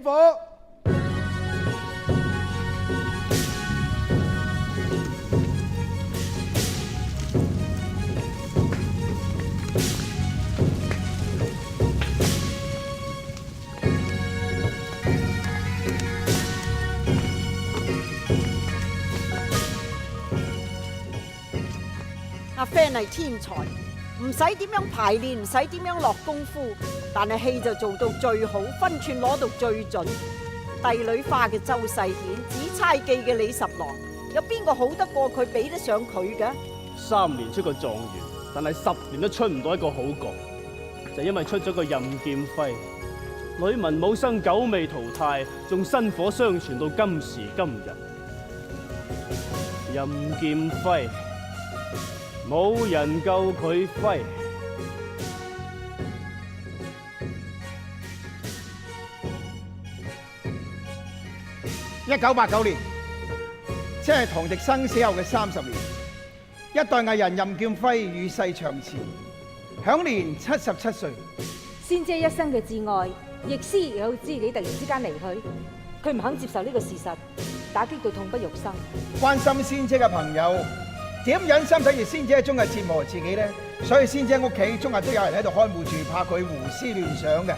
火。阿 Fan 係天才，唔使點樣排練，唔使點樣落功夫，但係戲就做到最好，分寸攞到最準。帝女花嘅周世顯，紫釵記嘅李十郎，有邊個好得過佢，比得上佢嘅？3年出個狀元，但係10年都出唔到一個好角，就因為出咗個任劍輝。女文武生久未淘汰，仲薪火相傳到今時今日。任劍輝。冇人夠佢揮。1989年，即係唐滌生死後嘅30年，一代藝人任劍輝與世長辭，享年77歲。仙姐一生嘅摯愛，亦師亦有知己突然之間離去，佢唔肯接受呢個事實，打擊到痛不欲生。關心仙姐嘅朋友點忍心睇住仙姐終日折磨自己呢？所以仙姐屋企終日都有人喺度看護住，怕佢胡思亂想嘅。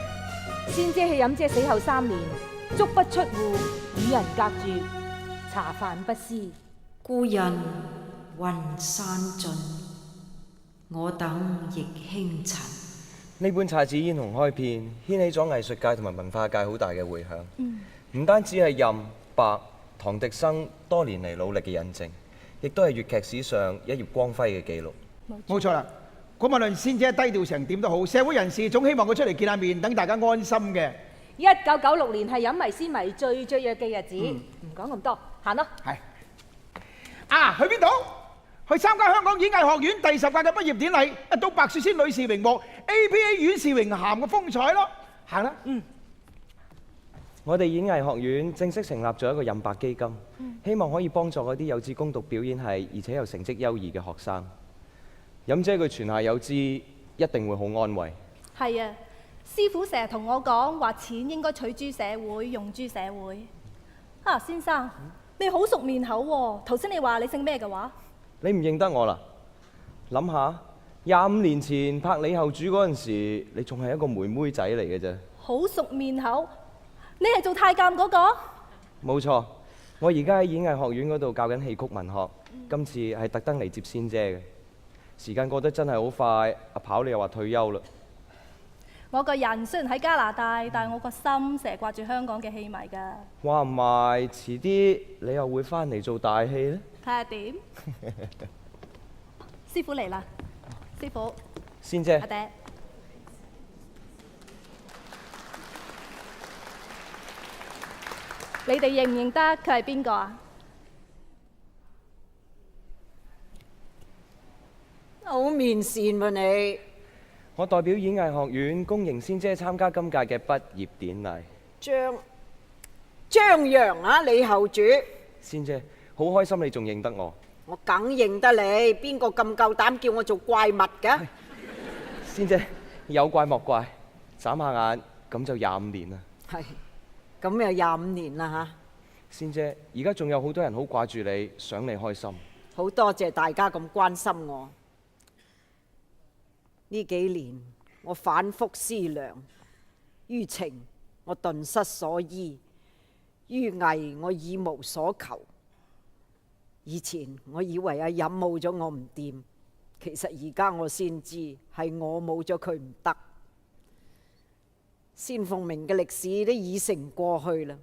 仙姐喺飲姐死後3年，足不出戶，與人隔絕，茶飯不思。故人雲散盡，我等亦輕塵。呢本姹紫嫣紅開篇，掀起咗藝術界同埋文化界好大嘅迴響。唔單止係任、白、唐滌生多年嚟努力嘅印證，亦都係粵劇史上一頁光輝嘅記錄。冇錯啦，無論仙姐低調成點都好，社會人士總希望佢出嚟見下面，等大家安心嘅。1996年係飲迷思迷最雀躍嘅日子，唔講咁多，行咯。係啊，去邊度？去參加香港演藝學院第10屆嘅畢業典禮，到白雪仙女士榮獲 APA 院士榮銜嘅風采咯。行啦。我哋演藝學院正式成立咗一個任白基金，希望可以幫助嗰啲有志攻讀表演系而且又成績優異嘅學生。任姐佢泉下有知，一定會好安慰。係啊，師傅成日同我講話，錢應該取諸社會，用諸社會。啊，先生，你好熟面口喎。頭先你話你姓咩嘅話？你唔認得我啦？諗下，25年前拍李後主嗰陣時，你仲係一個妹妹仔嚟嘅啫。好熟面口，你係做太監嗰個？冇錯，我而家喺演藝學院嗰度教緊戲曲文學，今次係特登嚟接仙姐嘅。時間過得真係好快，阿跑你又話退休啦。我個人雖然喺加拿大，但係我個心成日掛住香港嘅戲迷㗎。話唔埋，遲啲你又會翻嚟做大戲呢？睇下點。師傅嚟啦，師傅。仙姐。阿爹。你哋認唔認得佢係邊個啊？好面善喎你。我代表演藝學院恭迎仙姐參加今屆嘅畢業典禮。張揚啊，李後主。仙姐，好開心你仲認得我。我梗認得你，邊個咁夠膽叫我做怪物嘅？仙姐，有怪莫怪，眨下眼咁就25年啦。係，咁又25年啦嚇。仙姐，而家仲有好多人好掛住你，想你開心。好多謝大家咁關心我。呢幾年我反覆思量，於情我頓失所依，於藝我已無所求。以前我以為阿任冇咗我唔掂，其實而家我先知係我冇咗佢唔得。仙鳳鳴嘅歷史都已成過去啦，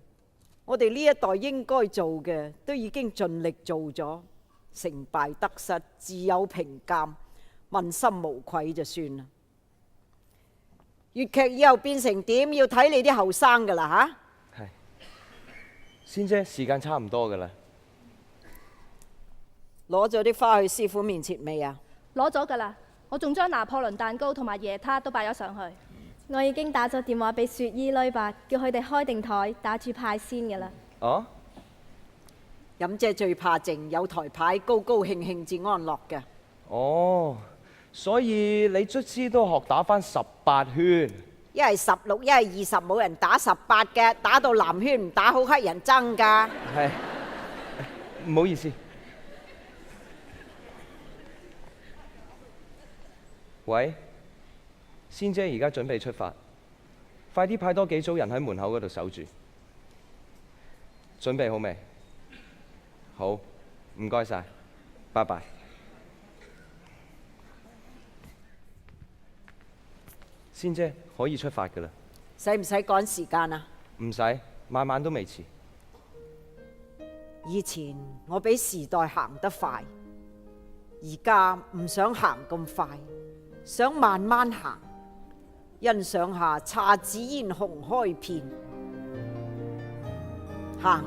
我哋呢一代應該做嘅都已經盡力做咗，成敗得失自有評鑑，問心無愧就算啦。粵劇以後變成點，要睇你啲後生噶啦嚇。係，仙姐，時間差唔多噶啦。攞咗啲花去師傅面前未啊？攞咗㗎啦，我仲將拿破崙蛋糕同埋椰撻都擺咗上去。我已經打咗電話俾雪姨女伯，叫佢哋開定台打住牌先㗎啦。哦，任姐最怕靜，有台牌高高興興至安樂嘅。哦，所以你卒之都學打返18圈。一係16，一係20，冇人打18嘅，打到藍圈唔打好乞人憎㗎。係，唔好意思。喂，仙姐而家準備出發，快啲派多幾組人喺門口嗰度守住。準備好未？好，唔該晒，拜拜。仙姐可以出發㗎啦。使唔使趕時間啊？唔使，晚晚都未遲。以前我比時代行得快，而家唔想行咁快，想慢慢行，欣賞下姹紫嫣紅開遍。行。